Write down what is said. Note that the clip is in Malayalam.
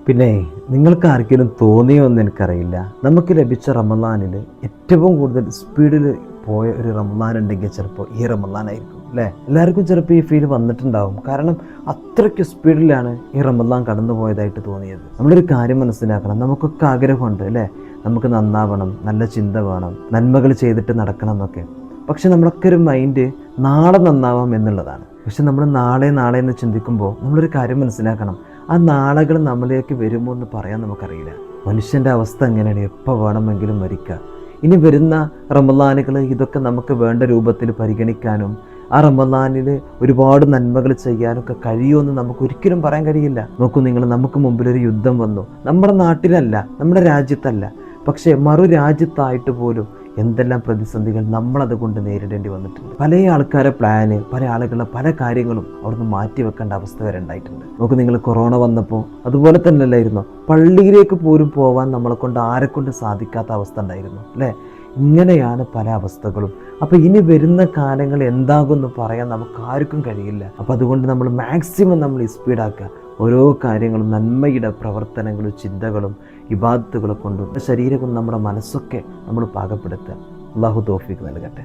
പിന്നെ നിങ്ങൾക്ക് ആർക്കെങ്കിലും തോന്നിയോ എന്ന് എനിക്കറിയില്ല, നമുക്ക് ലഭിച്ച റമദാനിൽ ഏറ്റവും കൂടുതൽ സ്പീഡിൽ പോയ ഒരു റമദാൻ ഉണ്ടെങ്കിൽ ചിലപ്പോൾ ഈ റമദാനായിരിക്കും അല്ലേ. എല്ലാവർക്കും ചിലപ്പോൾ ഈ ഫീൽ വന്നിട്ടുണ്ടാവും. കാരണം അത്രയ്ക്ക് സ്പീഡിലാണ് ഈ റമദാൻ കടന്നു പോയതായിട്ട് തോന്നിയത്. നമ്മളൊരു കാര്യം മനസ്സിലാക്കണം, നമുക്കൊക്കെ ആഗ്രഹമുണ്ട് അല്ലേ, നമുക്ക് നന്നാവണം, നല്ല ചിന്ത വേണം, നന്മകൾ ചെയ്തിട്ട് നടക്കണം എന്നൊക്കെ. പക്ഷെ നമ്മളൊക്കെ ഒരു മൈൻഡ് നാളെ നന്നാവാം എന്നുള്ളതാണ്. പക്ഷെ നമ്മൾ നാളെ എന്ന് ചിന്തിക്കുമ്പോൾ നമ്മളൊരു കാര്യം മനസ്സിലാക്കണം, ആ നാളുകൾ നമ്മളിലേക്ക് വരുമോ എന്ന് പറയാൻ നമുക്കറിയില്ല. മനുഷ്യൻ്റെ അവസ്ഥ എങ്ങനെയാണ്, എപ്പോൾ വേണമെങ്കിലും മരിക്കുക. ഇനി വരുന്ന റമദാനുകൾ ഇതൊക്കെ നമുക്ക് വേണ്ട രൂപത്തിൽ പരിഗണിക്കാനും ആ റമദാനിൽ ഒരുപാട് നന്മകൾ ചെയ്യാനൊക്കെ കഴിയുമെന്ന് നമുക്ക് ഒരിക്കലും പറയാൻ കഴിയില്ല. നോക്കൂ നിങ്ങൾ, നമുക്ക് മുമ്പിലൊരു യുദ്ധം വന്നു, നമ്മുടെ നാട്ടിലല്ല, നമ്മുടെ രാജ്യത്തല്ല, പക്ഷേ മറു രാജ്യത്തായിട്ട് പോലും എന്തെല്ലാം പ്രതിസന്ധികൾ നമ്മളതുകൊണ്ട് നേരിടേണ്ടി വന്നിട്ടുണ്ട്. പല ആൾക്കാരെ പ്ലാന്, പല ആളുകളുടെ പല കാര്യങ്ങളും അവിടുന്ന് മാറ്റി വെക്കേണ്ട അവസ്ഥ വരെ ഉണ്ടായിട്ടുണ്ട്. നമുക്ക് നിങ്ങൾ കൊറോണ വന്നപ്പോൾ അതുപോലെ തന്നെ അല്ലായിരുന്നു, പള്ളിയിലേക്ക് പോലും പോകാൻ നമ്മളെ കൊണ്ട് ആരെക്കൊണ്ട് സാധിക്കാത്ത അവസ്ഥ ഉണ്ടായിരുന്നു അല്ലേ. ഇങ്ങനെയാണ് പല അവസ്ഥകളും. അപ്പോൾ ഇനി വരുന്ന കാലങ്ങൾ എന്താകുമെന്ന് പറയാൻ നമുക്ക് ആർക്കും കഴിയില്ല. അപ്പോൾ അതുകൊണ്ട് നമ്മൾ മാക്സിമം നമ്മൾ സ്പീഡാക്കുക. ഓരോ കാര്യങ്ങളും നന്മയുടെ പ്രവർത്തനങ്ങളും ചിന്തകളും ഇബാദത്തുകളെ കൊണ്ടും ശരീരം കൊണ്ട് നമ്മുടെ മനസ്സൊക്കെ നമ്മൾ പാകപ്പെടുത്തുക. അല്ലാഹു തൗഫീഖ് നൽകട്ടെ.